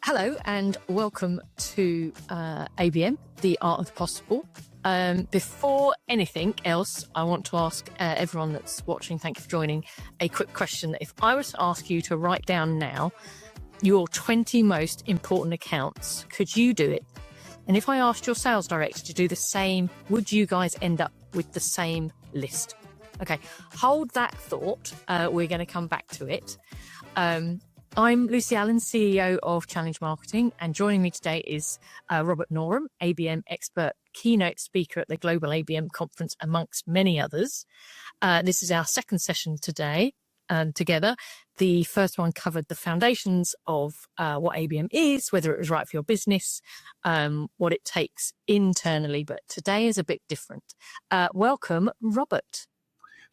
Hello and welcome to ABM, the Art of the Possible. Before anything else, I want to ask everyone that's watching, thank you for joining, a quick question. If I was to ask you to write down now your 20 most important accounts, could you do it? And if I asked your sales director to do the same, would you guys end up with the same list? Okay, hold that thought. We're going to come back to it. I'm Lucy Allen, CEO of Challenge Marketing, and joining me today is Robert Norum, ABM expert, keynote speaker at the Global ABM Conference, amongst many others. This is our second session today together. The first one covered the foundations of what ABM is, whether it was right for your business, what it takes internally, but today is a bit different. Welcome, Robert.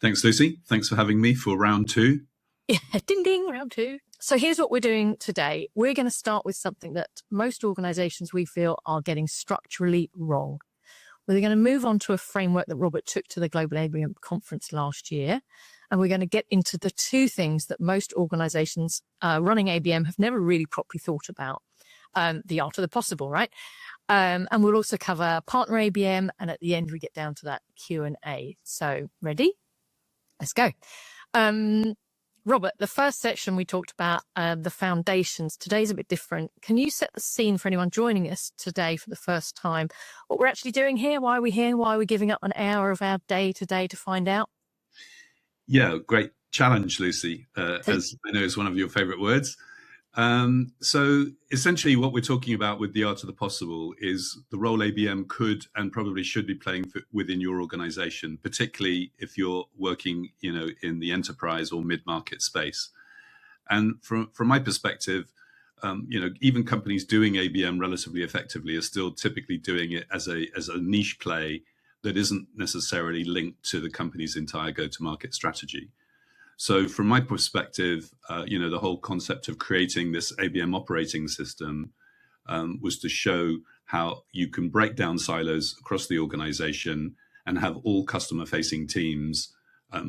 Thanks, Lucy. Thanks for having me for round two. Yeah, ding, ding, round two. So here's what we're doing today. We're going to start with something that most organizations we feel are getting structurally wrong. We're going to move on to a framework that Robert took to the Global ABM Conference last year. And we're going to get into the two things that most organizations running ABM have never really properly thought about. The art of the possible, right? And we'll also cover partner ABM. And at the end, we get down to that Q&A. So ready? Let's go. Robert, the first section we talked about the foundations. Today's a bit different. Can you set the scene for anyone joining us today for the first time? What we're actually doing here, why are we here, why are we giving up an hour of our day today to find out? Yeah, great challenge, Lucy, as I know is one of your favorite words. So essentially what we're talking about with the art of the possible is the role ABM could and probably should be playing within your organization, particularly if you're working, in the enterprise or mid-market space. And from my perspective, even companies doing ABM relatively effectively are still typically doing it as a niche play that isn't necessarily linked to the company's entire go-to-market strategy. So from my perspective, the whole concept of creating this ABM operating system was to show how you can break down silos across the organization and have all customer-facing teams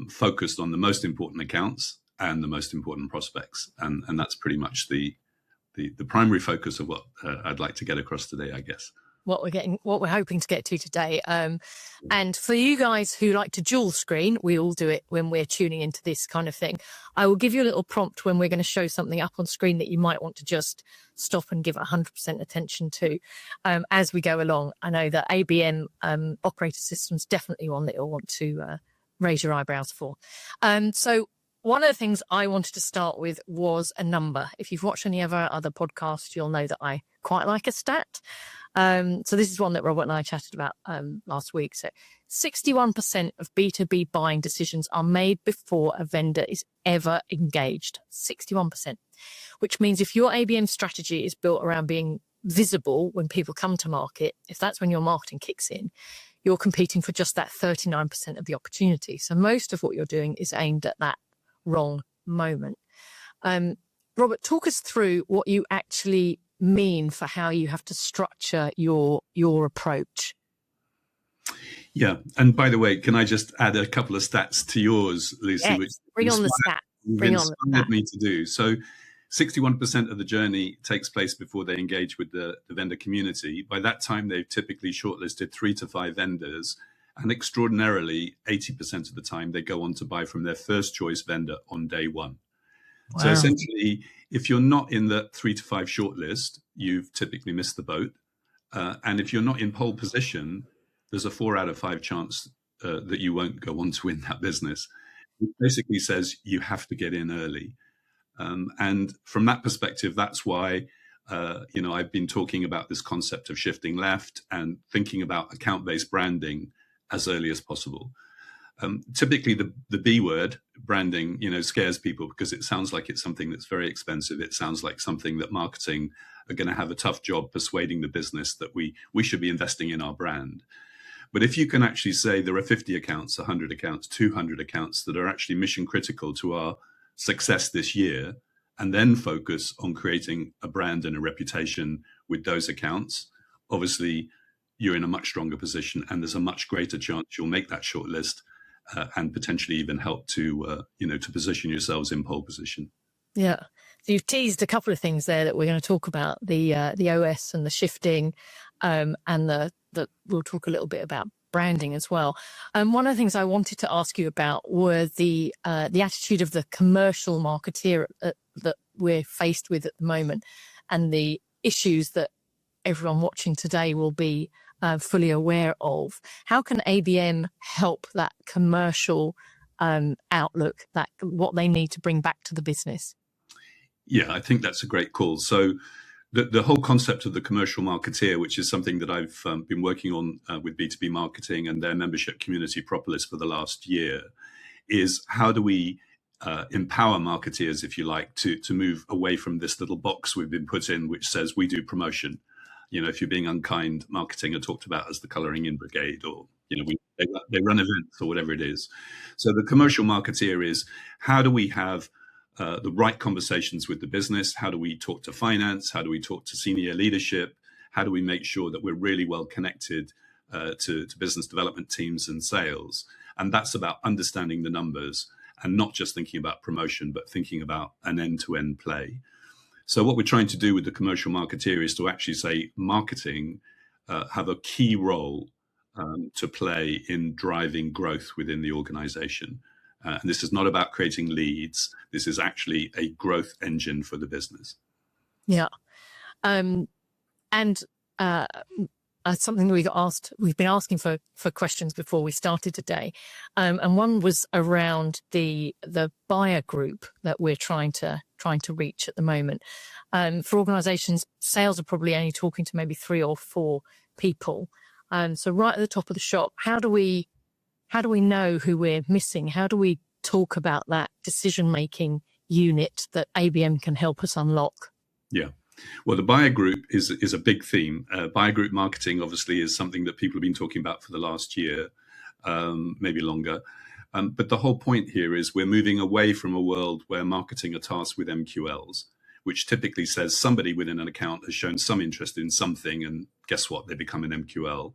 focused on the most important accounts and the most important prospects. And that's pretty much the primary focus of what I'd like to get across today, I guess. What we're hoping to get to today. And for you guys who like to dual screen, we all do it when we're tuning into this kind of thing. I will give you a little prompt when we're going to show something up on screen that you might want to just stop and give 100% attention to as we go along. I know that ABM operator systems definitely one that you'll want to raise your eyebrows for. So one of the things I wanted to start with was a number. If you've watched any of our other podcasts, you'll know that I quite like a stat. So this is one that Robert and I chatted about last week. So 61% of B2B buying decisions are made before a vendor is ever engaged. 61%, which means if your ABM strategy is built around being visible when people come to market, if that's when your marketing kicks in, you're competing for just that 39% of the opportunity. So most of what you're doing is aimed at that wrong moment. Robert, talk us through what you actually mean for how you have to structure your approach. Yeah, and by the way, can I just add a couple of stats to yours, Lucy? Yes, which bring on the stat. Inspired me to do. So 61% of the journey takes place before they engage with the vendor community. By that time, they've typically shortlisted 3 to 5 vendors, and extraordinarily, 80% of the time, they go on to buy from their first choice vendor on day one. Wow. So essentially, if you're not in the 3 to 5 shortlist, you've typically missed the boat. And if you're not in pole position, there's a 4 out of 5 chance that you won't go on to win that business. It basically says you have to get in early. And from that perspective, that's why, I've been talking about this concept of shifting left and thinking about account-based branding as early as possible. Typically, the B word, branding, scares people because it sounds like it's something that's very expensive. It sounds like something that marketing are going to have a tough job persuading the business that we should be investing in our brand. But if you can actually say there are 50 accounts, 100 accounts, 200 accounts that are actually mission critical to our success this year, and then focus on creating a brand and a reputation with those accounts, obviously you're in a much stronger position and there's a much greater chance you'll make that shortlist and potentially even help to position yourselves in pole position. Yeah. So you've teased a couple of things there that we're going to talk about, the OS and the shifting, and the we'll talk a little bit about branding as well. One of the things I wanted to ask you about were the attitude of the commercial marketeer that we're faced with at the moment, and the issues that everyone watching today will be fully aware of. How can ABM help that commercial outlook, that what they need to bring back to the business? Yeah, I think that's a great call. So the whole concept of the commercial marketeer, which is something that I've been working on with B2B marketing and their membership community Propolis for the last year, is how do we empower marketeers, if you like, to move away from this little box we've been put in, which says we do promotion. You know, if you're being unkind, marketing are talked about as the colouring in brigade, or you know, they run events or whatever it is. So the commercial marketeer is, how do we have the right conversations with the business? How do we talk to finance? How do we talk to senior leadership? How do we make sure that we're really well connected to business development teams and sales? And that's about understanding the numbers and not just thinking about promotion, but thinking about an end-to-end play. So what we're trying to do with the commercial marketeer is to actually say marketing have a key role to play in driving growth within the organization. And this is not about creating leads. This is actually a growth engine for the business. Yeah. And something we've been asking for questions before we started today. And one was around the buyer group that we're trying to reach at the moment. For organizations, sales are probably only talking to maybe 3 or 4 people. So right at the top of the shop, how do we know who we're missing? How do we talk about that decision-making unit that ABM can help us unlock? Yeah. Well, the buyer group is a big theme. Buyer group marketing, obviously, is something that people have been talking about for the last year, maybe longer. But the whole point here is we're moving away from a world where marketing are tasked with MQLs, which typically says somebody within an account has shown some interest in something, and guess what? They become an MQL.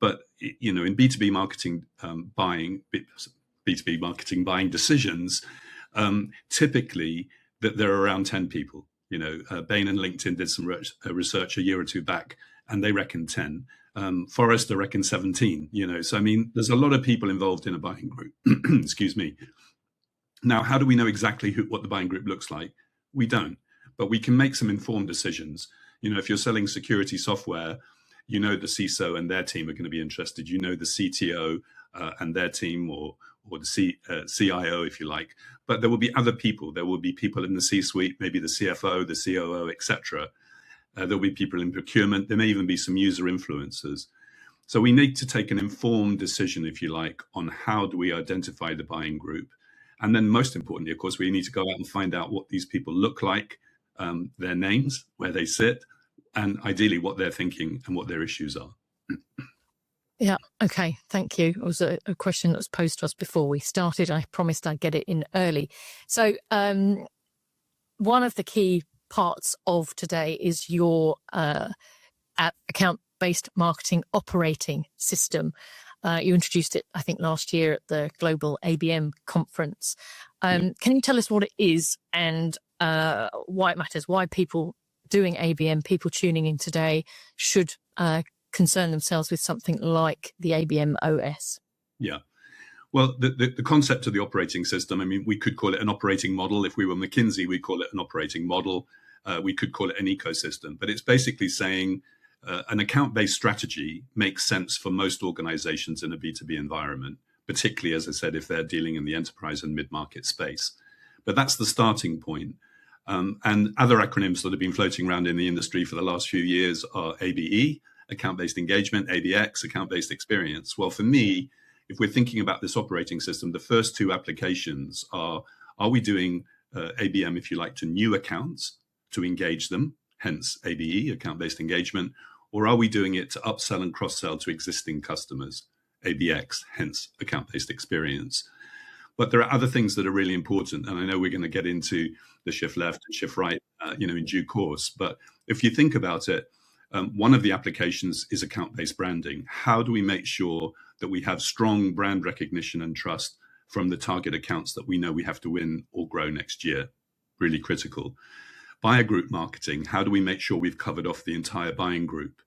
But you know, in B2B marketing B2B marketing buying decisions, typically that there are around 10 people. You know, Bain and LinkedIn did some research a year or two back, and they reckon 10. Forrester reckon 17. You know, so I mean, there's a lot of people involved in a buying group. Excuse me. Now, how do we know exactly what the buying group looks like? We don't, but we can make some informed decisions. You know, if you're selling security software, you know the CISO and their team are going to be interested. You know the CTO and their team, or the CIO, if you like. But there will be other people. There will be people in the C-suite, maybe the CFO, the COO, etc. There'll be people in procurement. There may even be some user influencers. So we need to take an informed decision, if you like, on how do we identify the buying group. And then most importantly, of course, we need to go out and find out what these people look like, their names, where they sit, and ideally what they're thinking and what their issues are. Yeah. Okay. Thank you. It was a question that was posed to us before we started. I promised I'd get it in early. So one of the key parts of today is your account-based marketing operating system. You introduced it, I think, last year at the Global ABM conference. Can you tell us what it is and why it matters, why people doing ABM, people tuning in today, should concern themselves with something like the ABM OS? Yeah. Well, the concept of the operating system, I mean, we could call it an operating model. If we were McKinsey, we'd call it an operating model. We could call it an ecosystem. But it's basically saying an account-based strategy makes sense for most organizations in a B2B environment, particularly, as I said, if they're dealing in the enterprise and mid-market space. But that's the starting point. And other acronyms that have been floating around in the industry for the last few years are ABE, account-based engagement, ABX, account-based experience. Well, for me, if we're thinking about this operating system, the first 2 applications are we doing ABM, if you like, to new accounts to engage them, hence ABE, account-based engagement, or are we doing it to upsell and cross-sell to existing customers, ABX, hence account-based experience? But there are other things that are really important, and I know we're going to get into the shift left and shift right, in due course. But if you think about it, one of the applications is account-based branding. How do we make sure that we have strong brand recognition and trust from the target accounts that we know we have to win or grow next year? really critical. Buyer group marketing, how do we make sure we've covered off the entire buying group?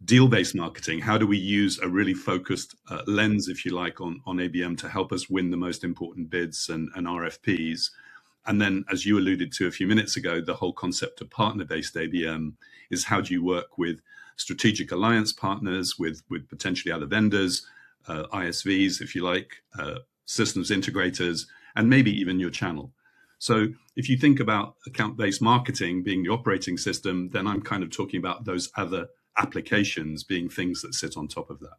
Deal-based marketing, how do we use a really focused lens, if you like, on ABM to help us win the most important bids and RFPs? And then, as you alluded to a few minutes ago, the whole concept of partner-based ABM is how do you work with strategic alliance partners, with potentially other vendors, ISVs, if you like, systems integrators, and maybe even your channel. So if you think about account-based marketing being the operating system, then I'm kind of talking about those other applications being things that sit on top of that.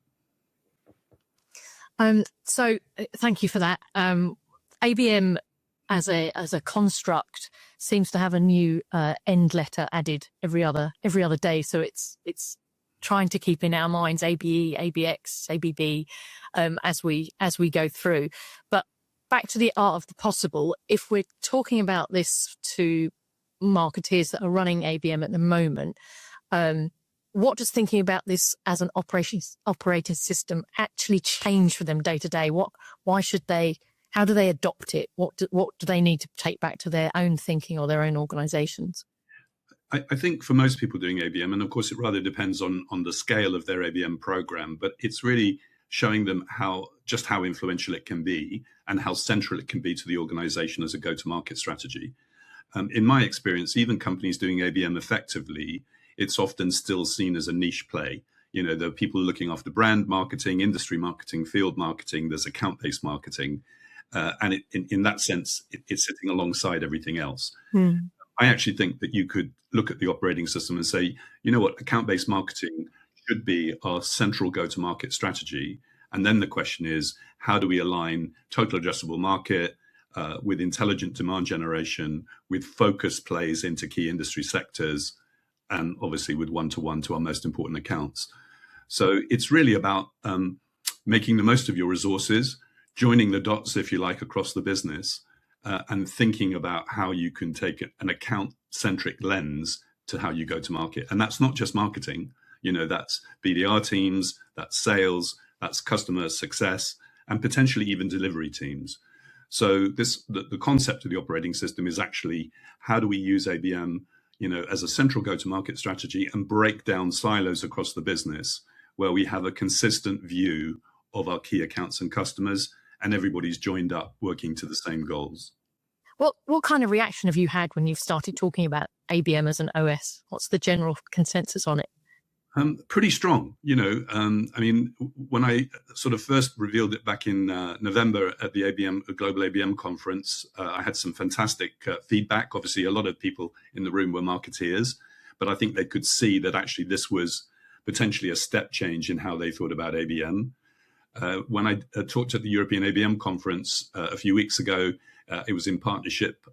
So thank you for that. ABM as a construct seems to have a new end letter added every other day. So it's trying to keep in our minds ABE, ABX, ABB as we go through. But back to the art of the possible, if we're talking about this to marketeers that are running ABM at the moment, what does thinking about this as an operating system actually change for them day to day? How do they adopt it? What do they need to take back to their own thinking or their own organizations? I think for most people doing ABM, and of course it rather depends on the scale of their ABM program, but it's really showing them how influential it can be and how central it can be to the organization as a go-to-market strategy. In my experience, even companies doing ABM effectively, it's often still seen as a niche play. There are people looking after brand marketing, industry marketing, field marketing, there's account-based marketing. And in that sense, it's sitting alongside everything else. I actually think that you could look at the operating system and say, you know what, account-based marketing should be our central go-to-market strategy. And then the question is, how do we align total addressable market with intelligent demand generation, with focused plays into key industry sectors, and obviously with one-to-one to our most important accounts. So it's really about making the most of your resources, joining the dots, if you like, across the business, and thinking about how you can take an account-centric lens to how you go to market. And that's not just marketing, that's BDR teams, that's sales, that's customer success, and potentially even delivery teams. So the concept of the operating system is actually how do we use ABM, as a central go-to-market strategy and break down silos across the business where we have a consistent view of our key accounts and customers, and everybody's joined up working to the same goals. What kind of reaction have you had when you've started talking about ABM as an OS? What's the general consensus on it? Pretty strong. When I sort of first revealed it back in November at the Global ABM conference, I had some fantastic feedback. Obviously, a lot of people in the room were marketeers, but I think they could see that actually this was potentially a step change in how they thought about ABM. When I talked at the European ABM conference a few weeks ago, it was in partnership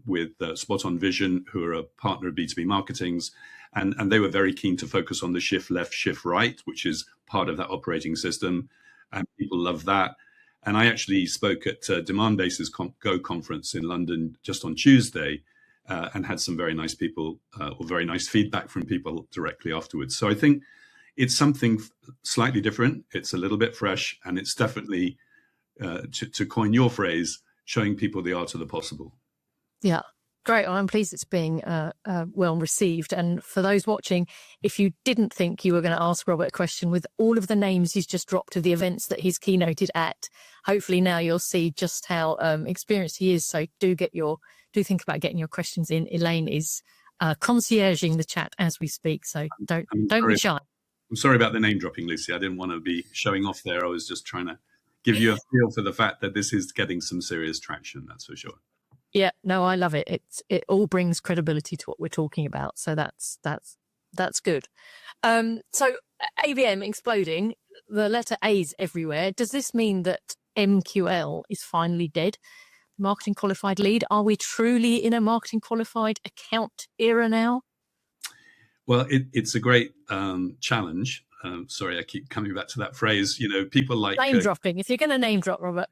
with Spot On Vision, who are a partner of B2B Marketing's, and they were very keen to focus on the shift left, shift right, which is part of that operating system, and people love that. And I actually spoke at Demand Bases Go conference in London just on Tuesday, and had some very nice people or very nice feedback from people directly afterwards. So I think it's something slightly different. It's a little bit fresh, and it's definitely, to coin your phrase, showing people the art of the possible. Yeah, great. Well, I'm pleased it's being well received. And for those watching, if you didn't think you were going to ask Robert a question with all of the names he's just dropped of the events that he's keynoted at, hopefully now you'll see just how experienced he is. So do think about getting your questions in. Elaine is concierging the chat as we speak, so don't be shy. I'm sorry about the name dropping, Lucy. I didn't want to be showing off there. I was just trying to give you a feel for the fact that this is getting some serious traction, that's for sure. Yeah, no, I love it. It all brings credibility to what we're talking about. So that's good. So ABM exploding, the letter A's everywhere. Does this mean that MQL is finally dead? Marketing qualified lead. Are we truly in a marketing qualified account era now? Well, it's a great challenge. Sorry, I keep coming back to that phrase. People like name dropping. If you're going to name drop, Robert,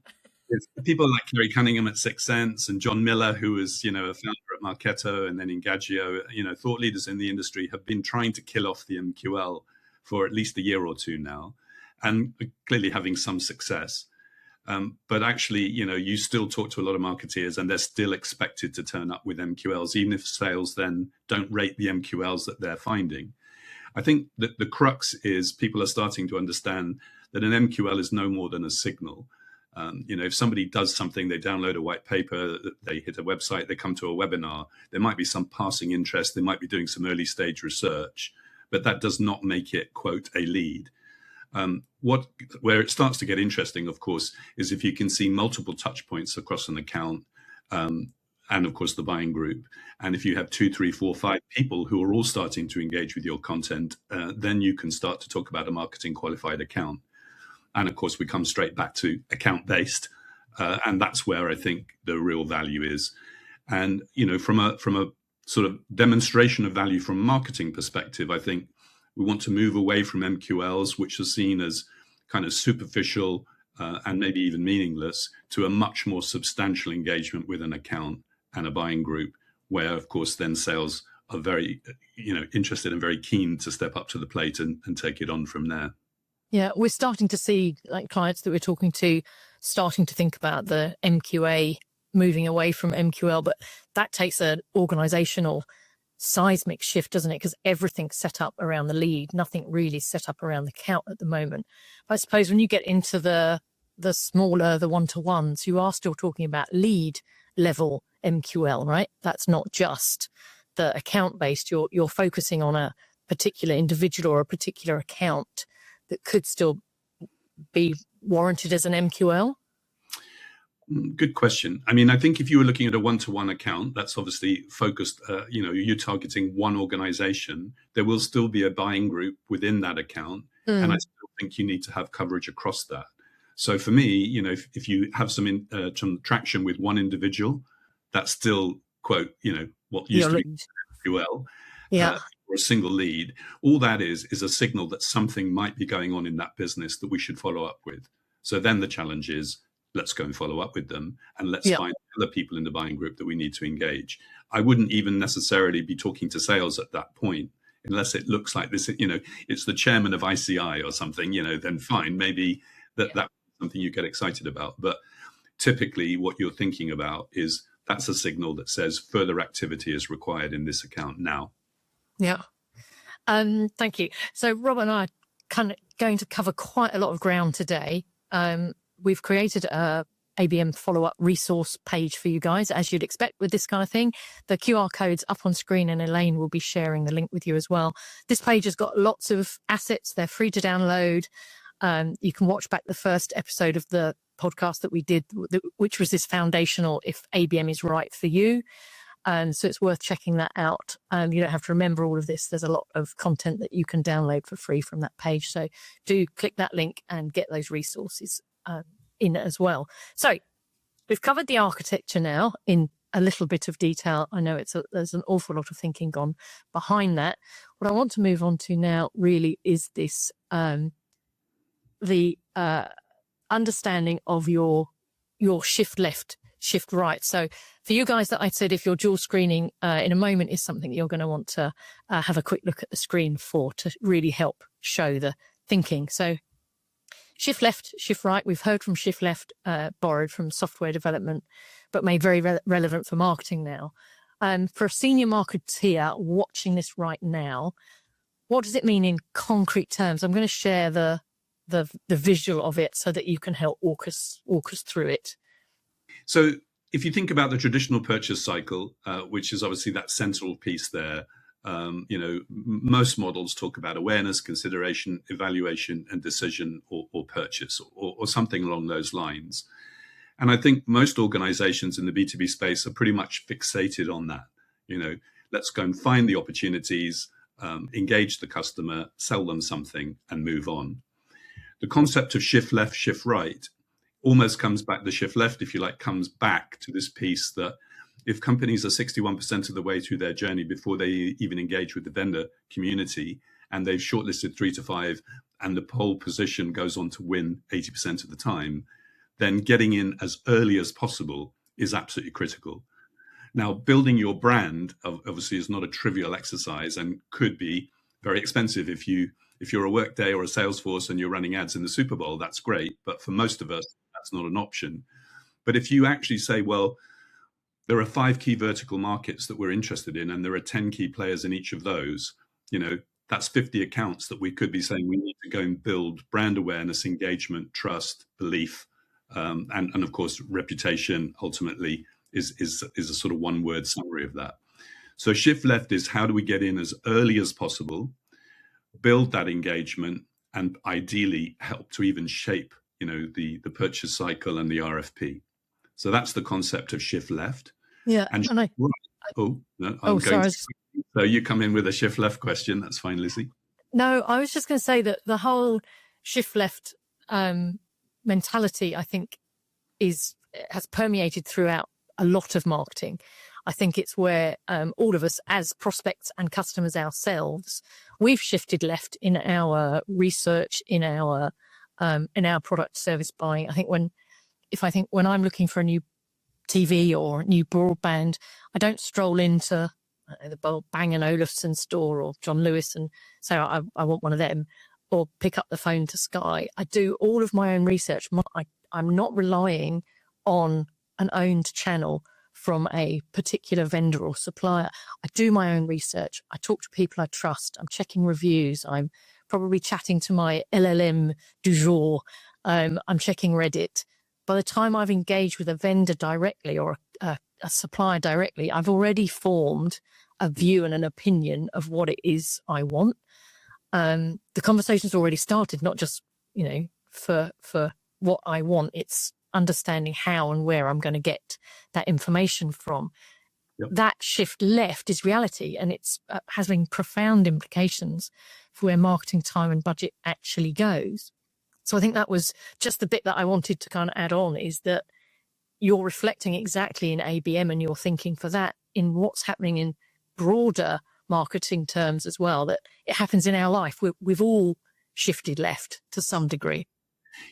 people like Kerry Cunningham at Sixth Sense and John Miller, who was a founder at Marketo and then Engagio. Thought leaders in the industry have been trying to kill off the MQL for at least a year or two now, and clearly having some success. But actually, you still talk to a lot of marketeers and they're still expected to turn up with MQLs, even if sales then don't rate the MQLs that they're finding. I think that the crux is people are starting to understand that an MQL is no more than a signal. If somebody does something, they download a white paper, they hit a website, they come to a webinar, there might be some passing interest, they might be doing some early stage research, but that does not make it, quote, a lead. Where it starts to get interesting, of course, is if you can see multiple touch points across an account, and of course the buying group. And if you have 2, 3, 4, 5 people who are all starting to engage with your content, then you can start to talk about a marketing qualified account. And of course, we come straight back to account based, and that's where I think the real value is. And from a sort of demonstration of value from a marketing perspective, I think we want to move away from MQLs, which are seen as kind of superficial and maybe even meaningless, to a much more substantial engagement with an account and a buying group, where, of course, then sales are very, interested and very keen to step up to the plate and take it on from there. Yeah, we're starting to see clients that we're talking to starting to think about the MQA, moving away from MQL, but that takes an organizational seismic shift, doesn't it? Because everything's set up around the lead, nothing really set up around the count at the moment. But I suppose when you get into the smaller, the one-to-ones, you are still talking about lead level MQL, right? That's not just the account-based. You're focusing on a particular individual or a particular account that could still be warranted as an MQL. Good question. I mean, I think if you were looking at a one-to-one account, that's obviously focused, you're targeting one organization. There will still be a buying group within that account. And I still think you need to have coverage across that. So for me, if you have some traction with one individual, that's still, quote, what used to be MQL, or a single lead. All that is a signal that something might be going on in that business that we should follow up with. So then the challenge is, let's go and follow up with them, and let's find other people in the buying group that we need to engage. I wouldn't even necessarily be talking to sales at that point, unless it looks like this, it's the chairman of ICI or something, then fine, maybe that's something you get excited about. But typically what you're thinking about is that's a signal that says further activity is required in this account now. Yeah. Thank you. So Rob and I are kind of going to cover quite a lot of ground today. We've created a ABM follow-up resource page for you guys, as you'd expect with this kind of thing. The QR code's up on screen and Elaine will be sharing the link with you as well. This page has got lots of assets. They're free to download. You can watch back the first episode of the podcast that we did, which was this foundational if ABM is right for you. So it's worth checking that out. You don't have to remember all of this. There's a lot of content that you can download for free from that page. So do click that link and get those resources in as well. So we've covered the architecture now in a little bit of detail. I know there's an awful lot of thinking gone behind that. What I want to move on to now really is this, the understanding of your shift left, shift right. So for you guys that I said, if you're dual screening in a moment is something that you're going to want to have a quick look at the screen for to really help show the thinking. So shift left, shift right. We've heard from shift left, borrowed from software development, but made very relevant for marketing now. For a senior marketeer watching this right now, what does it mean in concrete terms? I'm going to share the visual of it so that you can help walk us through it. So if you think about the traditional purchase cycle, which is obviously that central piece there, most models talk about awareness, consideration, evaluation, and decision or purchase or something along those lines. And I think most organizations in the B2B space are pretty much fixated on that. Let's go and find the opportunities, engage the customer, sell them something, and move on. The concept of shift left, shift right almost comes back, the shift left, if you like, comes back to this piece that if companies are 61% of the way through their journey before they even engage with the vendor community, and they've shortlisted 3 to 5, and the pole position goes on to win 80% of the time, then getting in as early as possible is absolutely critical. Now, building your brand obviously is not a trivial exercise and could be very expensive. If you're a Workday or a Salesforce and you're running ads in the Super Bowl, that's great. But for most of us, that's not an option. But if you actually say, well, there are 5 key vertical markets that we're interested in, and there are 10 key players in each of those, that's 50 accounts that we could be saying we need to go and build brand awareness, engagement, trust, belief, and of course, reputation ultimately is a sort of one word summary of that. So shift left is how do we get in as early as possible, build that engagement, and ideally help to even shape, the purchase cycle and the RFP. So that's the concept of shift left. Yeah. And right. Oh, no, I'm sorry. So you come in with a shift left question. That's fine, Lizzie. No, I was just going to say that the whole shift left mentality, I think, has permeated throughout a lot of marketing. I think it's where all of us as prospects and customers ourselves, we've shifted left in our research, in our product service buying. I think when I'm looking for a new TV or new broadband, I don't stroll into the Bang & Olufsen store or John Lewis and say, I want one of them, or pick up the phone to Sky. I do all of my own research. I'm not relying on an owned channel from a particular vendor or supplier. I do my own research. I talk to people I trust. I'm checking reviews. I'm probably chatting to my LLM du jour. I'm checking Reddit. By the time I've engaged with a vendor directly or a supplier directly, I've already formed a view and an opinion of what it is I want. The conversation's already started, not just, for what I want. It's understanding how and where I'm going to get that information from. Yep. That shift left is reality, and it's having profound implications for where marketing time and budget actually goes. So I think that was just the bit that I wanted to kind of add on, is that you're reflecting exactly in ABM and you're thinking for that in what's happening in broader marketing terms as well, that it happens in our life. We've all shifted left to some degree.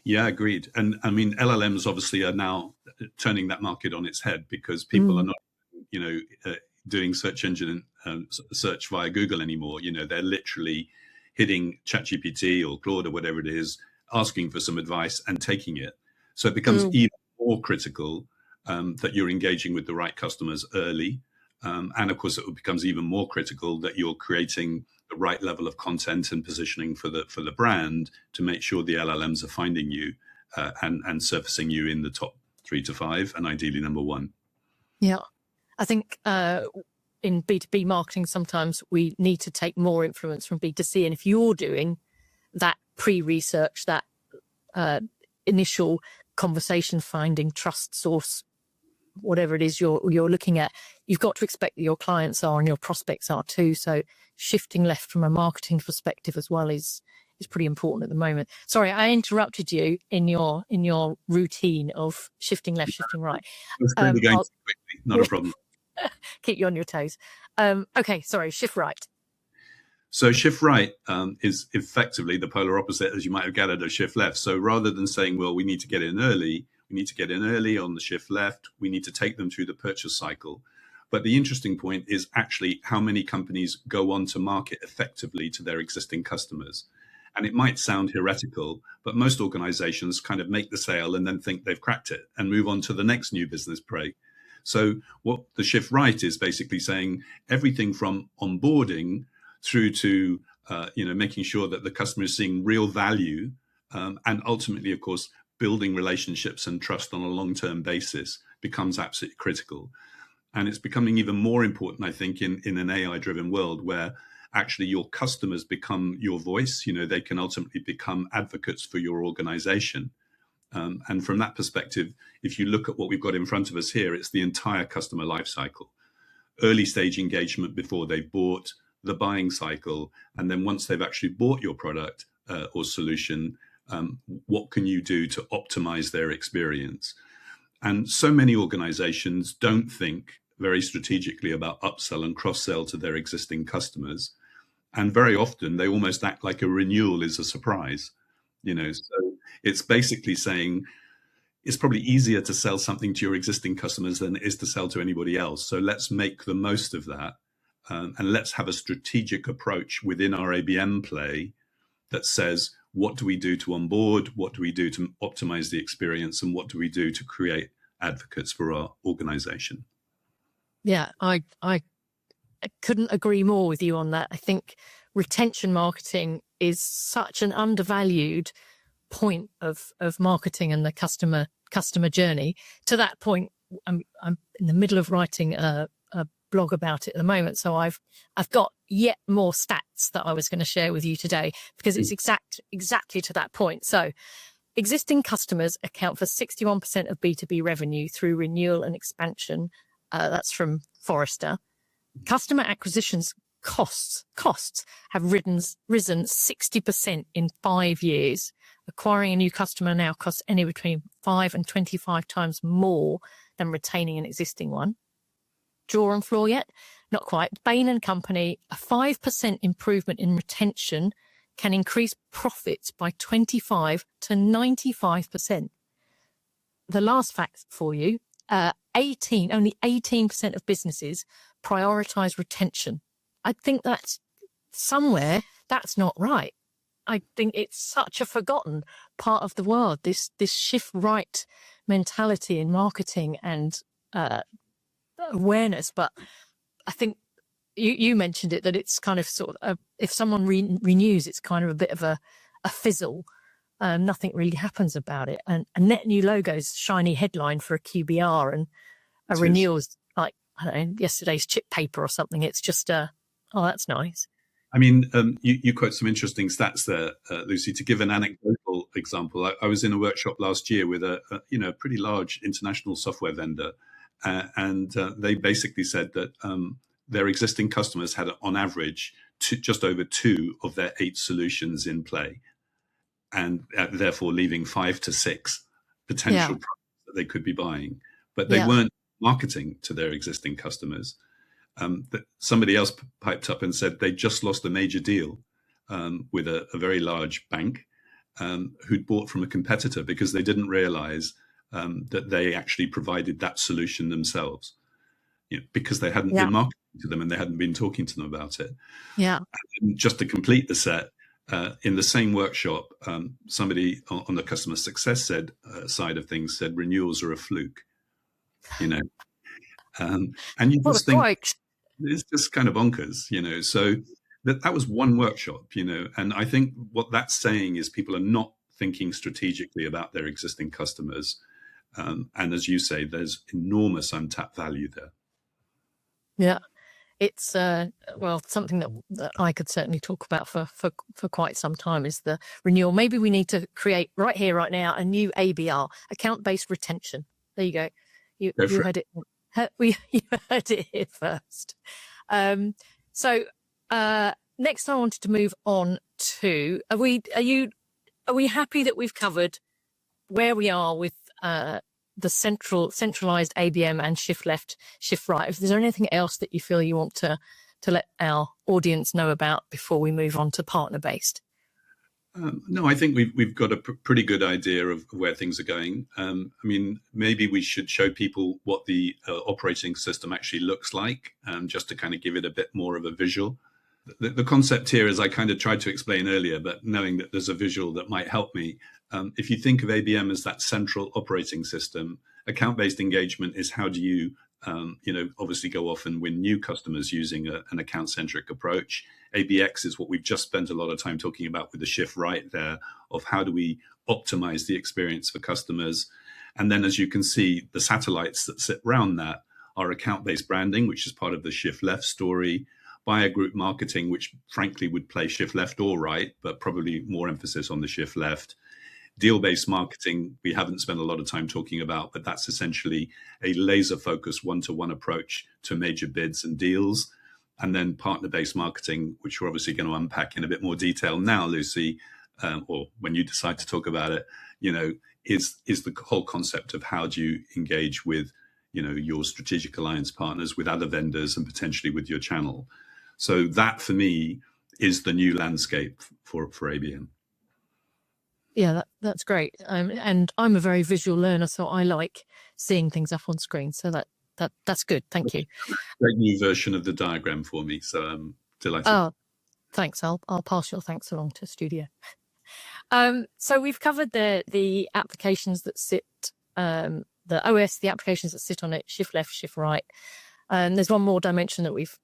Yeah, agreed. And I mean, LLMs obviously are now turning that market on its head, because people are not, doing search engine search via Google anymore. They're literally hitting ChatGPT or Claude or whatever it is, asking for some advice and taking it. So it becomes even more critical that you're engaging with the right customers early. And of course, it becomes even more critical that you're creating the right level of content and positioning for the brand to make sure the LLMs are finding you and surfacing you in the top 3 to 5 and ideally number 1. Yeah, I think in B2B marketing, sometimes we need to take more influence from B2C. And if you're doing that pre-research, that initial conversation finding, trust source, whatever it is you're looking at, you've got to expect that your clients are and your prospects are too. So shifting left from a marketing perspective as well is pretty important at the moment. Sorry, I interrupted you in your routine of shifting left, shifting right. It's going quickly, not a problem. Keep you on your toes. Okay, sorry, shift right. So shift right is effectively the polar opposite, as you might have gathered, of shift left. So rather than saying, well, we need to get in early on the shift left, we need to take them through the purchase cycle. But the interesting point is actually how many companies go on to market effectively to their existing customers. And it might sound heretical, but most organizations kind of make the sale and then think they've cracked it and move on to the next new business prey. So what the shift right is basically saying everything from onboarding through to making sure that the customer is seeing real value, and ultimately, of course, building relationships and trust on a long-term basis becomes absolutely critical. And it's becoming even more important, I think, in an AI-driven world where actually your customers become your voice. They can ultimately become advocates for your organization. And from that perspective, if you look at what we've got in front of us here, it's the entire customer lifecycle. Early stage engagement before they've bought, the buying cycle, and then once they've actually bought your product or solution, what can you do to optimize their experience? And so many organizations don't think very strategically about upsell and cross-sell to their existing customers. And very often they almost act like a renewal is a surprise. So it's basically saying it's probably easier to sell something to your existing customers than it is to sell to anybody else. So let's make the most of that. And let's have a strategic approach within our ABM play that says what do we do to onboard, what do we do to optimize the experience, and what do we do to create advocates for our organization. Yeah, I couldn't agree more with you on that. I think retention marketing is such an undervalued point of marketing and the customer journey. To that point, I'm in the middle of writing a blog about it at the moment, so I've got yet more stats that I was going to share with you today, because it's exactly to that point. So existing customers account for 61% of B2B revenue through renewal and expansion. That's from Forrester. Customer acquisitions costs have risen 60% in 5 years. Acquiring a new customer now costs anywhere between 5 and 25 times more than retaining an existing one. Jaw on floor yet? Not quite. Bain & Company, a 5% improvement in retention can increase profits by 25 to 95%. The last fact for you, only 18% of businesses prioritize retention. I think that's not right. I think it's such a forgotten part of the world, this shift right mentality in marketing and awareness. But I think you mentioned it, that it's kind of sort of, if someone renews, it's kind of a bit of a fizzle. Nothing really happens about it. And a net new logo's shiny headline for a QBR, and a renewal's like, I don't know, yesterday's chip paper or something. It's just, oh, that's nice. I mean, you quote some interesting stats there, Lucy. To give an anecdotal example, I was in a workshop last year with a pretty large international software vendor, and they basically said that their existing customers had, on average, just over 2 of their 8 solutions in play, and therefore leaving 5 to 6 potential products that they could be buying, but they weren't marketing to their existing customers. That somebody else piped up and said they just lost a major deal with a very large bank who'd bought from a competitor because they didn't realize that they actually provided that solution themselves, because they hadn't been marketing to them and they hadn't been talking to them about it. Yeah. And just to complete the set, in the same workshop, somebody on the customer success side of things said renewals are a fluke, and you just think, it's just kind of bonkers, so that was one workshop, and I think what that's saying is people are not thinking strategically about their existing customers. And as you say, there's enormous untapped value there. Yeah, it's something that I could certainly talk about for quite some time is the renewal. Maybe we need to create right here, right now, a new ABR, account-based retention. There you go. You heard it. You heard it here first. So next, I wanted to move on to: are we happy that we've covered where we are with the centralized ABM and shift left, shift right? If there's anything else that you feel you want to let our audience know about before we move on to partner based. No, I think we've got a pretty good idea of where things are going. I mean, maybe we should show people what the operating system actually looks like, just to kind of give it a bit more of a visual. The concept here, as I kind of tried to explain earlier, but knowing that there's a visual that might help me. If you think of ABM as that central operating system, account-based engagement is how do you, obviously go off and win new customers using an account-centric approach. ABX is what we've just spent a lot of time talking about with the shift right there, of how do we optimize the experience for customers. And then, as you can see, the satellites that sit around that are account-based branding, which is part of the shift left story, buyer group marketing, which frankly would play shift left or right, but probably more emphasis on the shift left. Deal-based marketing, we haven't spent a lot of time talking about, but that's essentially a laser-focused one-to-one approach to major bids and deals. And then partner-based marketing, which we're obviously going to unpack in a bit more detail now, Lucy, or when you decide to talk about it, is the whole concept of how do you engage with, your strategic alliance partners, with other vendors, and potentially with your channel. So that, for me, is the new landscape for ABM. Yeah, that's great. And I'm a very visual learner, so I like seeing things up on screen. So that's good. Thank you. Great new version of the diagram for me. So I'm delighted. Oh, thanks. I'll pass your thanks along to studio. So we've covered the applications that sit, the OS, the applications that sit on it, shift left, shift right. There's one more dimension that we've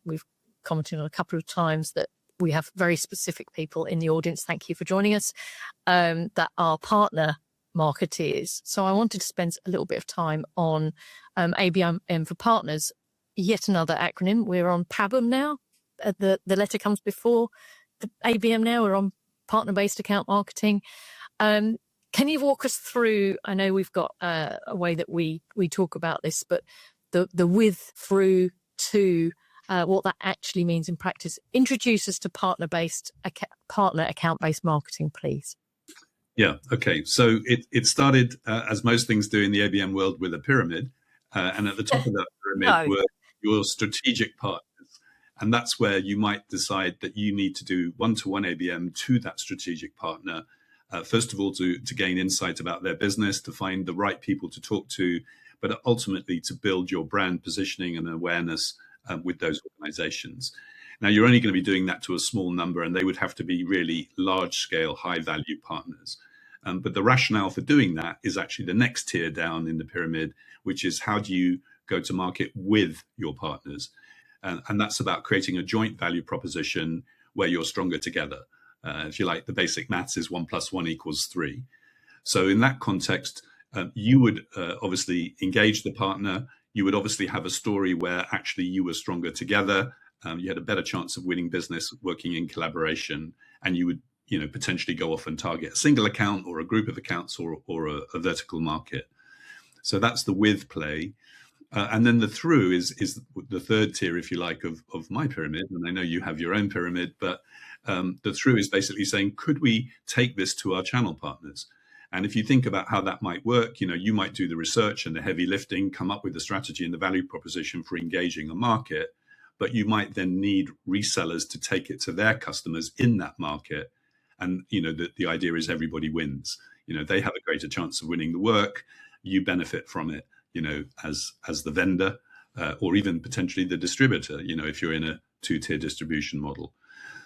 commented on a couple of times, that we have very specific people in the audience. Thank you for joining us, that are partner marketeers. So I wanted to spend a little bit of time on ABM for partners, yet another acronym. We're on PABM now. The letter comes before the ABM now. We're on partner-based account marketing. Can you walk us through, I know we've got a way that we talk about this, but the with, through, to, what that actually means in practice. Introduce us to partner account-based marketing, please. Yeah, okay. So it started, as most things do in the ABM world, with a pyramid. And at the top of that pyramid were your strategic partners. And that's where you might decide that you need to do one-to-one ABM to that strategic partner. First of all, to gain insight about their business, to find the right people to talk to, but ultimately to build your brand positioning and awareness with those organizations. Now, you're only going to be doing that to a small number, and they would have to be really large-scale, high-value partners. But the rationale for doing that is actually the next tier down in the pyramid, which is how do you go to market with your partners? And that's about creating a joint value proposition where you're stronger together. If you like, the basic maths is 1 + 1 = 3. So in that context, you would obviously engage the partner. You would obviously have a story where actually you were stronger together. You had a better chance of winning business working in collaboration, and you would, potentially go off and target a single account or a group of accounts or a vertical market. So that's the with play. And then the through is the third tier, if you like, of my pyramid. And I know you have your own pyramid, but the through is basically saying, could we take this to our channel partners? And if you think about how that might work, you might do the research and the heavy lifting, come up with the strategy and the value proposition for engaging a market, but you might then need resellers to take it to their customers in that market. And, the idea is everybody wins. They have a greater chance of winning the work. You benefit from it, as the vendor, or even potentially the distributor, if you're in a two-tier distribution model.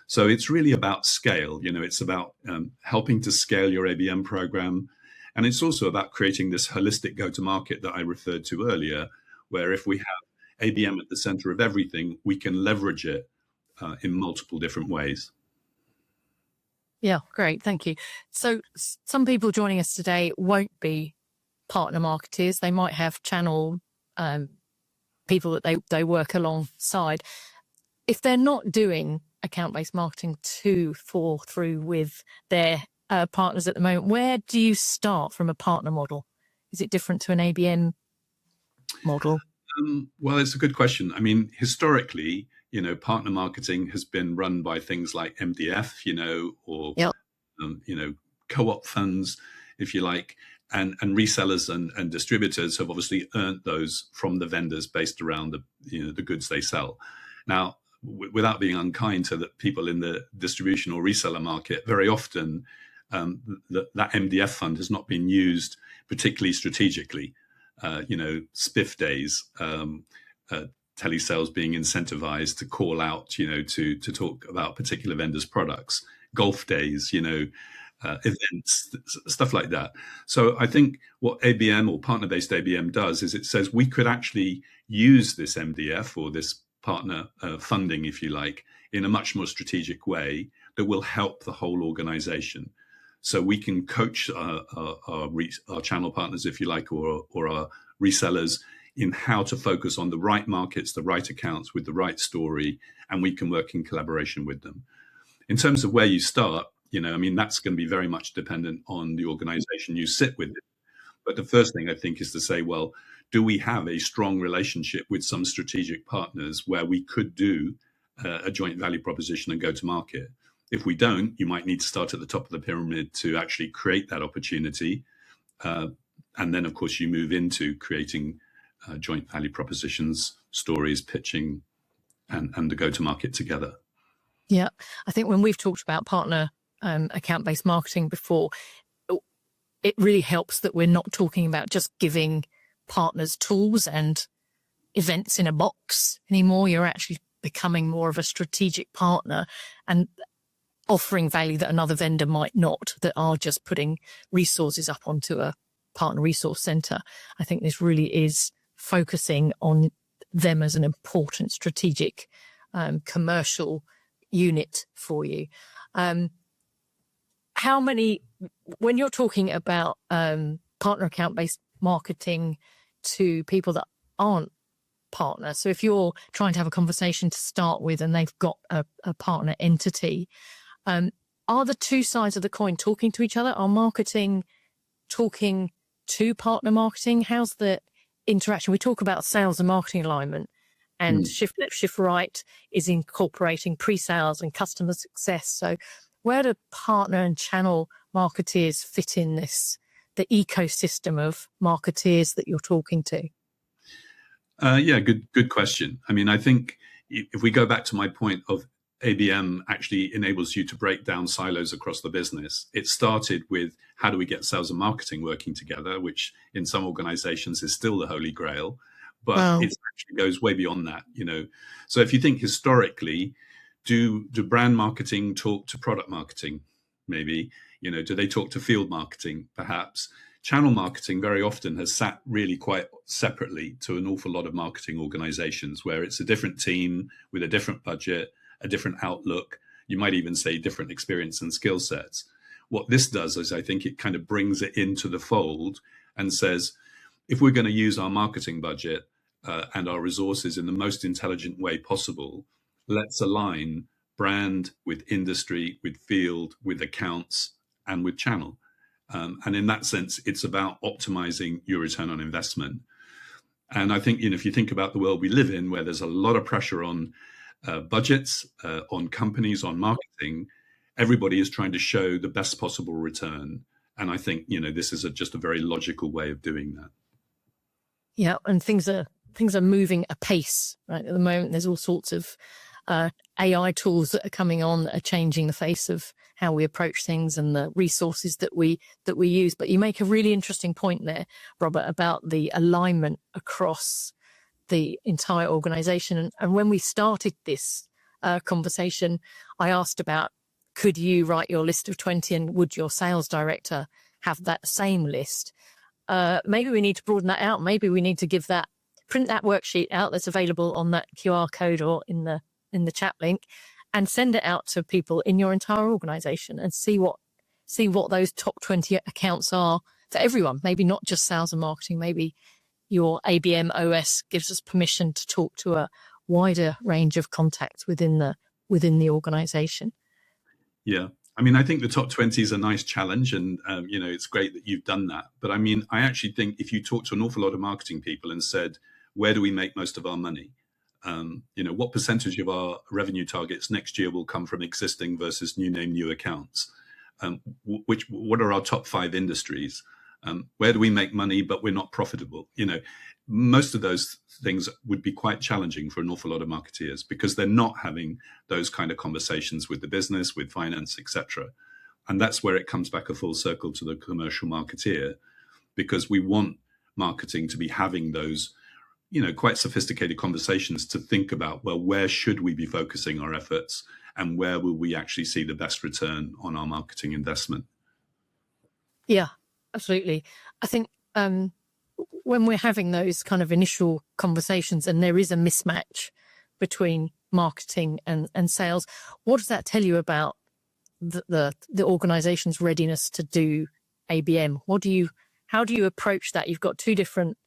So it's really about scale. It's about helping to scale your ABM program. And it's also about creating this holistic go-to-market that I referred to earlier, where if we have ABM at the center of everything, we can leverage it in multiple different ways. Yeah, great. Thank you. So some people joining us today won't be partner marketers. They might have channel people that they work alongside. If they're not doing account-based marketing to, for, through with their partners at the moment, where do you start from a partner model? Is it different to an ABM model? Well, it's a good question. I mean, historically, partner marketing has been run by things like MDF, or, Yep. Co-op funds, if you like, and resellers and distributors have obviously earned those from the vendors based around the goods they sell. Now, without being unkind to the people in the distribution or reseller market, very often that MDF fund has not been used particularly strategically. Spiff days, telesales being incentivized to call out, to talk about particular vendors' products, golf days, events, stuff like that. So I think what ABM or partner-based ABM does is it says we could actually use this MDF or this partner funding, if you like, in a much more strategic way that will help the whole organization. So we can coach our channel partners, if you like, or our resellers in how to focus on the right markets, the right accounts with the right story, and we can work in collaboration with them. In terms of where you start, that's going to be very much dependent on the organization you sit with. But the first thing I think is to say, well, do we have a strong relationship with some strategic partners where we could do a joint value proposition and go to market? If we don't, you might need to start at the top of the pyramid to actually create that opportunity. And then, of course, you move into creating joint value propositions, stories, pitching, and the go-to-market together. Yeah, I think when we've talked about partner account-based marketing before, it really helps that we're not talking about just giving partners tools and events in a box anymore. You're actually becoming more of a strategic partner. And offering value that another vendor might not, that are just putting resources up onto a partner resource center. I think this really is focusing on them as an important strategic commercial unit for you. How many, when you're talking about partner account-based marketing to people that aren't partners, so if you're trying to have a conversation to start with and they've got a partner entity, are the two sides of the coin talking to each other? Are marketing talking to partner marketing? How's the interaction? We talk about sales and marketing alignment, and Shift Left, Shift Right is incorporating pre-sales and customer success. So where do partner and channel marketeers fit in this, the ecosystem of marketeers that you're talking to? Yeah, good question. I mean, I think if we go back to my point of ABM actually enables you to break down silos across the business. It started with how do we get sales and marketing working together, which in some organizations is still the holy grail, but it actually goes way beyond that, you know. So if you think historically, do brand marketing talk to product marketing? Maybe, you know, do they talk to field marketing? Perhaps. Channel marketing very often has sat really quite separately to an awful lot of marketing organizations, where it's a different team with a different budget, a different outlook, you might even say different experience and skill sets. What this does is I think it kind of brings it into the fold and says, if we're going to use our marketing budget and our resources in the most intelligent way possible, let's align brand with industry, with field, with accounts, and with channel. And in that sense, it's about optimizing your return on investment. And I think, you know, if you think about the world we live in, where there's a lot of pressure on budgets, on companies, on marketing, everybody is trying to show the best possible return. And I think, you know, this is just a very logical way of doing that. Yeah, and things are moving apace, right? At the moment, there's all sorts of AI tools that are coming on that are changing the face of how we approach things and the resources that we use. But you make a really interesting point there, Robert, about the alignment across the entire organization. And when we started this conversation, I asked about, could you write your list of 20 and would your sales director have that same list? Maybe we need to broaden that out. Maybe we need to print that worksheet out that's available on that QR code or in the chat link, and send it out to people in your entire organization and see what those top 20 accounts are for everyone. Maybe not just sales and marketing. Maybe your ABM OS gives us permission to talk to a wider range of contacts within the organization. Yeah. I mean, I think the top 20 is a nice challenge, and, you know, it's great that you've done that. But I mean, I actually think if you talk to an awful lot of marketing people and said, where do we make most of our money? You know, what percentage of our revenue targets next year will come from existing versus new accounts? What are our top 5 industries? Where do we make money, but we're not profitable? You know, most of those things would be quite challenging for an awful lot of marketeers because they're not having those kind of conversations with the business, with finance, etc. And that's where it comes back a full circle to the commercial marketeer, because we want marketing to be having those, you know, quite sophisticated conversations to think about, well, where should we be focusing our efforts and where will we actually see the best return on our marketing investment? Yeah, absolutely. I think when we're having those kind of initial conversations and there is a mismatch between marketing and sales, what does that tell you about the organization's readiness to do ABM? How do you approach that? You've got 2 different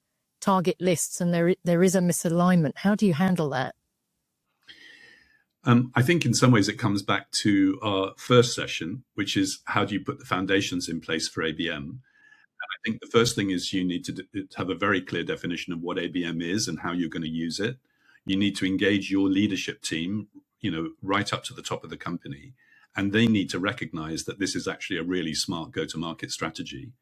target lists and there is a misalignment. How do you handle that? I think in some ways it comes back to our first session, which is how do you put the foundations in place for ABM? And I think the first thing is you need to have a very clear definition of what ABM is and how you're going to use it. You need to engage your leadership team, you know, right up to the top of the company. And they need to recognize that this is actually a really smart go-to-market strategy.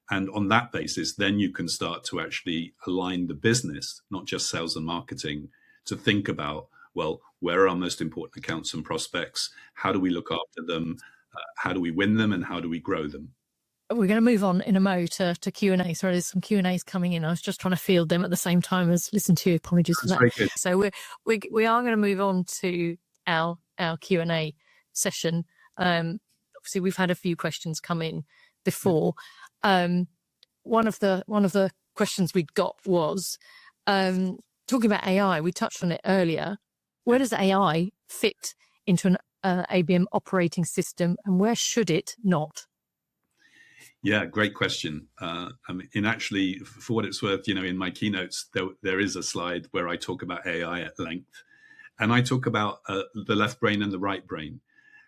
And on that basis, then you can start to actually align the business, not just sales and marketing, to think about, well, where are our most important accounts and prospects? How do we look after them? How do we win them? And how do we grow them? We're going to move on in a mo to Q&A. Sorry, there's some Q&As coming in. I was just trying to field them at the same time as listen to you. Apologies for that. Very good. So we are going to move on to our Q&A session. Obviously, we've had a few questions come in before. One of the questions we'd got was talking about AI. We touched on it earlier. Where does AI fit into an ABM operating system, and where should it not? Yeah, great question. Actually, for what it's worth, in my keynotes, there is a slide where I talk about AI at length, and I talk about the left brain and the right brain.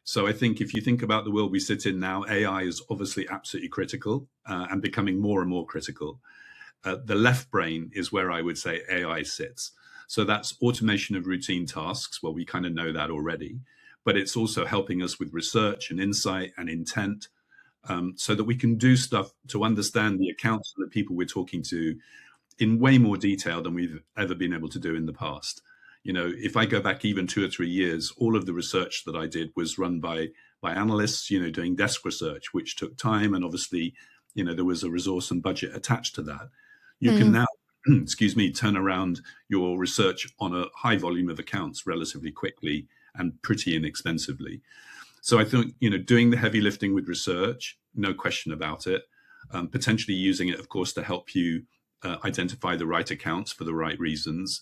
So I think if you think about the world we sit in now, AI is obviously absolutely critical and becoming more and more critical. The left brain is where I would say AI sits. So that's automation of routine tasks. Well, we kind of know that already, but it's also helping us with research and insight and intent, so that we can do stuff to understand the accounts and the people we're talking to in way more detail than we've ever been able to do in the past. If I go back even 2 or 3 years, all of the research that I did was run by analysts, doing desk research, which took time. And obviously, there was a resource and budget attached to that. You can now, turn around your research on a high volume of accounts relatively quickly and pretty inexpensively. So I think, doing the heavy lifting with research, no question about it, potentially using it, of course, to help you identify the right accounts for the right reasons.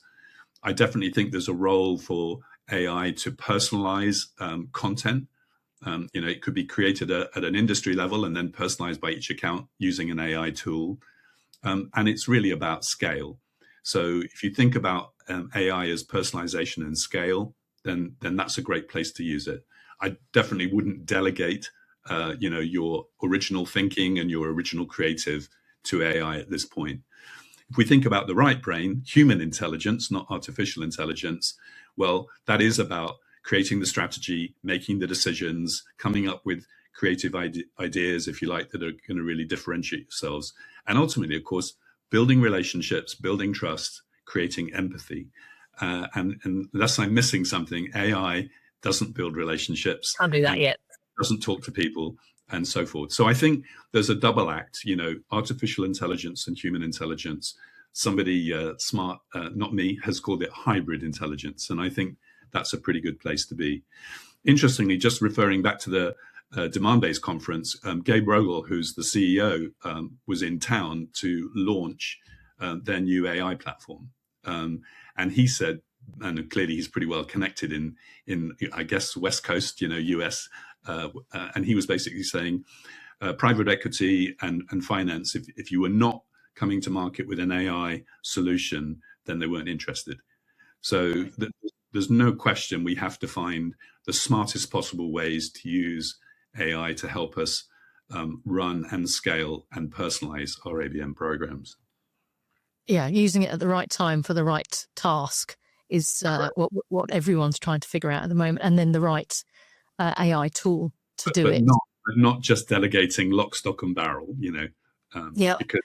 I definitely think there's a role for AI to personalize content. It could be created at an industry level and then personalized by each account using an AI tool. And it's really about scale. So if you think about AI as personalization and scale, then that's a great place to use it. I definitely wouldn't delegate, your original thinking and your original creative to AI at this point. If we think about the right brain, human intelligence, not artificial intelligence, well, that is about creating the strategy, making the decisions, coming up with creative ideas, if you like, that are going to really differentiate yourselves. And ultimately, of course, building relationships, building trust, creating empathy. And unless I'm missing something, AI doesn't build relationships. Can't do that yet. Doesn't talk to people and so forth. So I think there's a double act, artificial intelligence and human intelligence. Somebody smart, not me, has called it hybrid intelligence. And I think that's a pretty good place to be. Interestingly, just referring back to the demand-based conference, Gabe Rogel, who's the CEO, was in town to launch their new AI platform. And he said, and clearly he's pretty well connected in I guess, West Coast, US. And he was basically saying private equity and finance, if you were not coming to market with an AI solution, then they weren't interested. So there's no question we have to find the smartest possible ways to use AI to help us run and scale and personalize our ABM programs. Yeah, using it at the right time for the right task is what everyone's trying to figure out at the moment, and then the right AI tool to do it. Not just delegating lock, stock, and barrel, because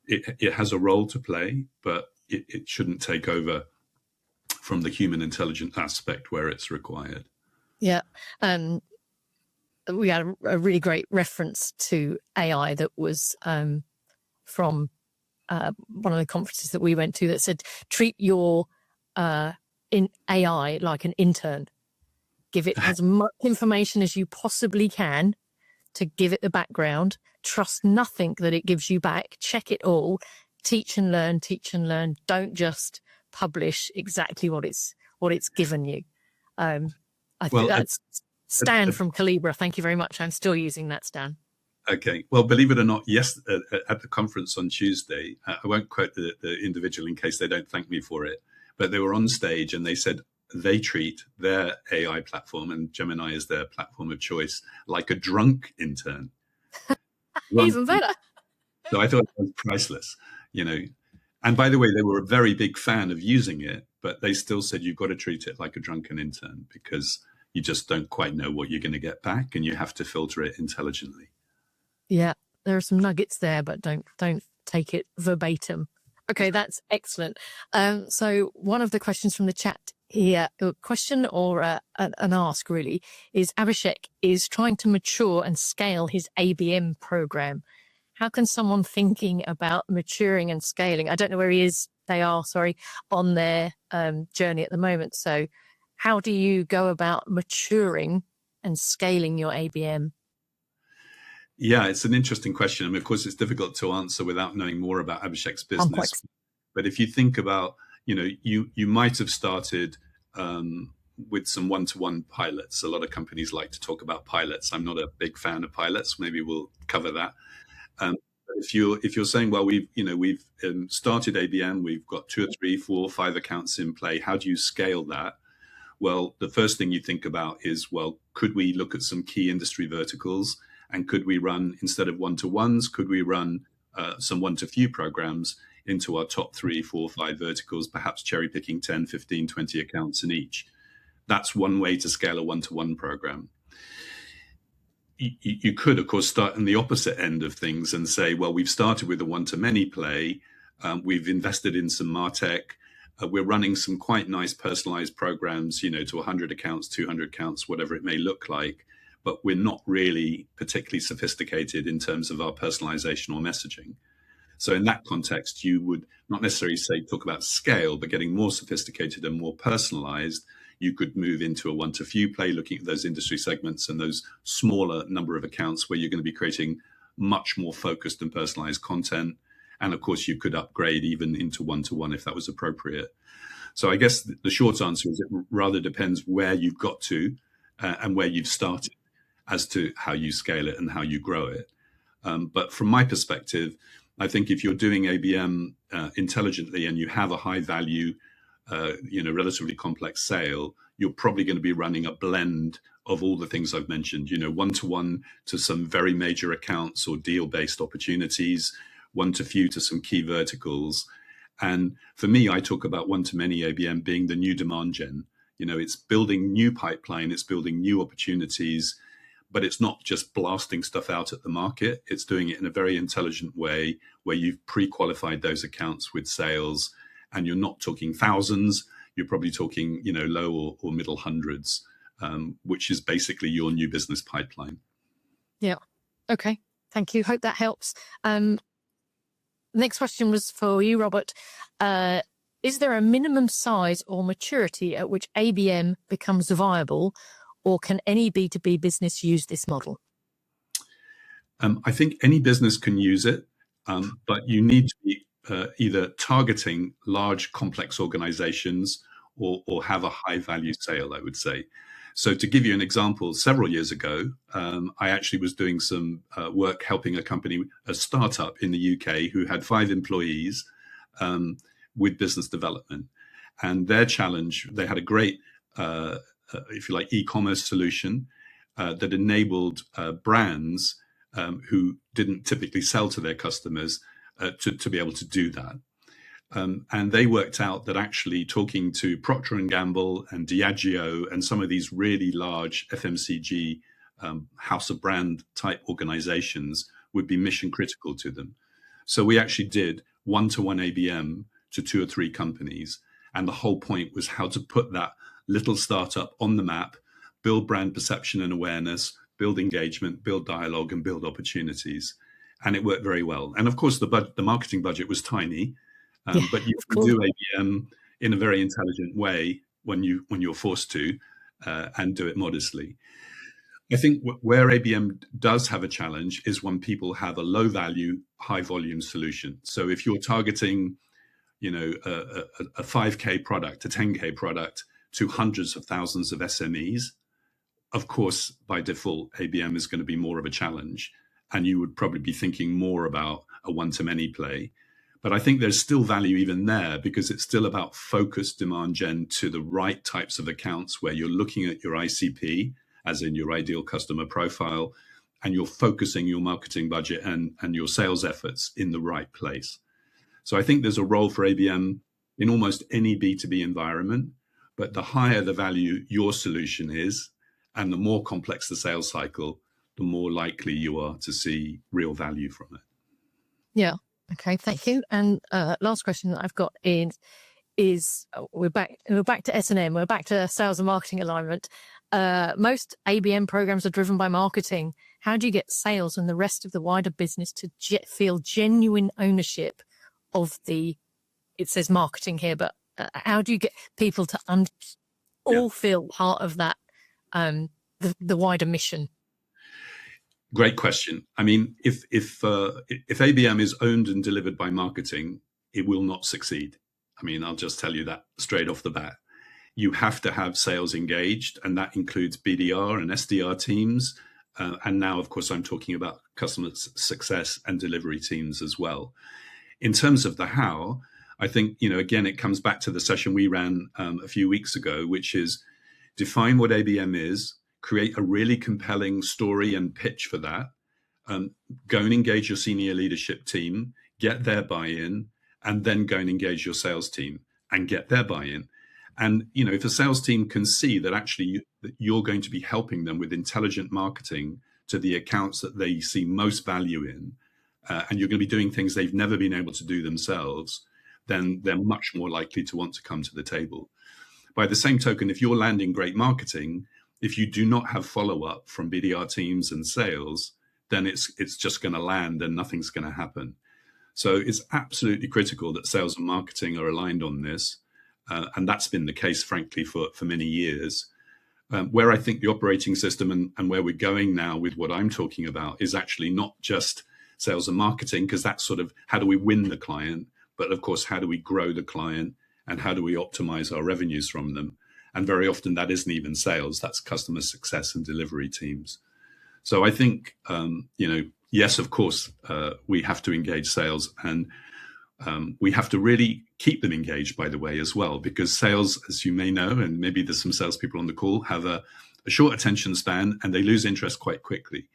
it has a role to play, but it shouldn't take over from the human intelligence aspect where it's required. Yeah. We had a really great reference to AI that was from one of the conferences that we went to that said, treat your in AI like an intern. Give it as much information as you possibly can to give it the background. Trust nothing that it gives you back. Check it all. Teach and learn, teach and learn. Don't just publish exactly what it's given you. I think that's Stan from Calibra. Thank you very much. I'm still using that, Stan. Okay. Well, believe it or not, yes, at the conference on Tuesday, I won't quote the individual in case they don't thank me for it, but they were on stage and they said they treat their AI platform, and Gemini is their platform of choice, like a drunk intern. Even better. So I thought it was priceless, And by the way, they were a very big fan of using it, but they still said you've got to treat it like a drunken intern because you just don't quite know what you're going to get back, and you have to filter it intelligently. Yeah, there are some nuggets there, but don't take it verbatim. Okay, that's excellent. So one of the questions from the chat here, a question or an ask really, is Abhishek is trying to mature and scale his ABM program. How can someone thinking about maturing and scaling, I don't know where they are, on their journey at the moment. So how do you go about maturing and scaling your ABM? Yeah, it's an interesting question. I mean, of course, it's difficult to answer without knowing more about Abhishek's business. Complex. But if you think about, you might have started with some one-to-one pilots. A lot of companies like to talk about pilots. I'm not a big fan of pilots. Maybe we'll cover that. If you're saying, well, we've started ABM, we've got 2 or 3, 4, 5 accounts in play. How do you scale that? Well, the first thing you think about is, well, could we look at some key industry verticals? And could we run, instead of one-to-ones, could we run some one-to-few programs into our top 3, 4, 5 verticals, perhaps cherry picking 10, 15, 20 accounts in each? That's one way to scale a one-to-one program. You could, of course, start in the opposite end of things and say, well, we've started with a one-to-many play. We've invested in some MarTech. We're running some quite nice personalized programs, to 100 accounts, 200 accounts, whatever it may look like. But we're not really particularly sophisticated in terms of our personalization or messaging. So in that context, you would not necessarily talk about scale, but getting more sophisticated and more personalized. You could move into a one-to-few play, looking at those industry segments and those smaller number of accounts where you're going to be creating much more focused and personalized content. And of course, you could upgrade even into one-to-one if that was appropriate. So I guess the short answer is it rather depends where you've got to and where you've started as to how you scale it and how you grow it. But from my perspective, I think if you're doing ABM intelligently and you have a high value, relatively complex sale, you're probably going to be running a blend of all the things I've mentioned, one-to-one to some very major accounts or deal-based opportunities, one-to-few to some key verticals. And for me, I talk about one-to-many ABM being the new demand gen. It's building new pipeline, it's building new opportunities, but it's not just blasting stuff out at the market. It's doing it in a very intelligent way where you've pre-qualified those accounts with sales, and you're not talking thousands. You're probably talking, low or middle hundreds, which is basically your new business pipeline. Yeah. Okay. Thank you. Hope that helps. Next question was for you, Robert. Is there a minimum size or maturity at which ABM becomes viable, or can any B2B business use this model? I think any business can use it, but you need to be either targeting large, complex organizations or have a high value sale, I would say. So to give you an example, several years ago, I actually was doing some work helping a startup in the UK who had 5 employees with business development. And their challenge, they had a great, if you like, e-commerce solution that enabled brands who didn't typically sell to their customers to be able to do that. And they worked out that actually talking to Procter & Gamble and Diageo and some of these really large FMCG house of brand type organizations would be mission critical to them. So we actually did one-to-one ABM to 2 or 3 companies. And the whole point was how to put that little startup on the map, build brand perception and awareness, build engagement, build dialogue, and build opportunities. And it worked very well. And of course, the marketing budget was tiny, but you can do ABM in a very intelligent way when you're forced to, and do it modestly. I think where ABM does have a challenge is when people have a low value, high volume solution. So if you're targeting, a 5K product, a 10K product to hundreds of thousands of SMEs, of course, by default, ABM is going to be more of a challenge. And you would probably be thinking more about a one-to-many play. But I think there's still value even there because it's still about focused demand gen to the right types of accounts where you're looking at your ICP, as in your ideal customer profile, and you're focusing your marketing budget and your sales efforts in the right place. So I think there's a role for ABM in almost any B2B environment, but the higher the value your solution is and the more complex the sales cycle, the more likely you are to see real value from it. Yeah. Okay. Thank you. And last question that I've got is we're back to S&M. We're back to sales and marketing alignment. Most ABM programs are driven by marketing. How do you get sales and the rest of the wider business to feel genuine ownership of it says marketing here, but how do you get people to all feel part of that the wider mission? Great question. I mean, if ABM is owned and delivered by marketing, it will not succeed. I mean, I'll just tell you that straight off the bat. You have to have sales engaged, and that includes BDR and SDR teams. And now, of course, I'm talking about customer success and delivery teams as well. In terms of the how, I think, again, it comes back to the session we ran a few weeks ago, which is define what ABM is, create a really compelling story and pitch for that, go and engage your senior leadership team, get their buy-in, and then go and engage your sales team and get their buy-in. And, if a sales team can see that actually that you're going to be helping them with intelligent marketing to the accounts that they see most value in, and you're going to be doing things they've never been able to do themselves, then they're much more likely to want to come to the table. By the same token, if you're landing great marketing, if you do not have follow-up from BDR teams and sales, then it's just going to land and nothing's going to happen. So it's absolutely critical that sales and marketing are aligned on this. And that's been the case, frankly, for many years. Where I think the operating system and where we're going now with what I'm talking about is actually not just sales and marketing, because that's sort of how do we win the client, but of course, how do we grow the client and how do we optimize our revenues from them? And very often that isn't even sales, that's customer success and delivery teams. So I think, yes, of course, we have to engage sales, and we have to really keep them engaged, by the way, as well, because sales, as you may know, and maybe there's some salespeople on the call, have a short attention span and they lose interest quite quickly.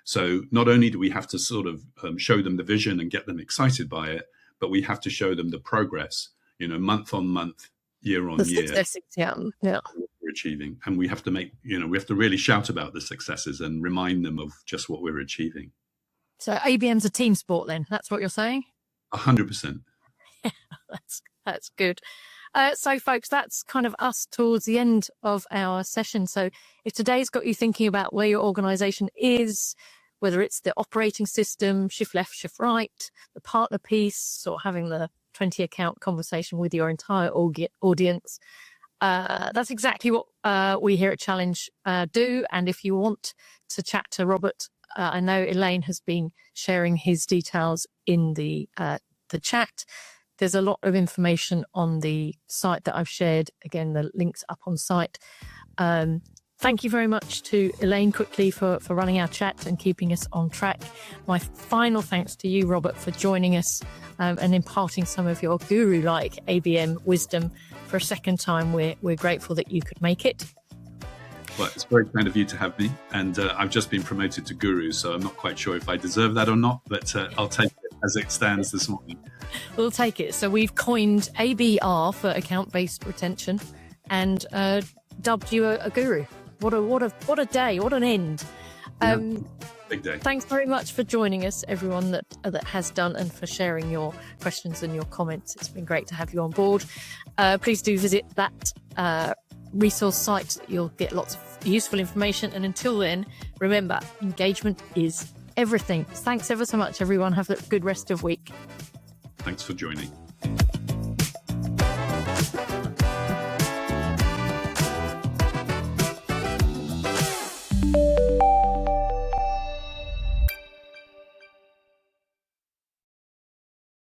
So not only do we have to sort of show them the vision and get them excited by it, but we have to show them the progress, month on month, year on year. Successes, yeah. What we're achieving. And we have to we have to really shout about the successes and remind them of just what we're achieving. So ABM's a team sport then, that's what you're saying? 100%. Yeah, that's good. So folks, that's kind of us towards the end of our session. So if today's got you thinking about where your organization is, whether it's the operating system, shift left, shift right, the partner piece, or having the 20 account conversation with your entire audience, that's exactly what we here at Challenge do. And if you want to chat to Robert, I know Elaine has been sharing his details in the chat. There's a lot of information on the site that I've shared. Again, the link's up on site. Thank you very much to Elaine quickly for running our chat and keeping us on track. My final thanks to you, Robert, for joining us and imparting some of your guru-like ABM wisdom for a second time. We're grateful that you could make it. Well, it's very kind of you to have me. And I've just been promoted to guru, so I'm not quite sure if I deserve that or not, but I'll take it as it stands this morning. We'll take it. So we've coined ABR for account-based retention and dubbed you a guru. What a day! What an end! Big day. Thanks very much for joining us, everyone that has done, and for sharing your questions and your comments. It's been great to have you on board. Please do visit that resource site. You'll get lots of useful information. And until then, remember, engagement is everything. Thanks ever so much, everyone. Have a good rest of week. Thanks for joining.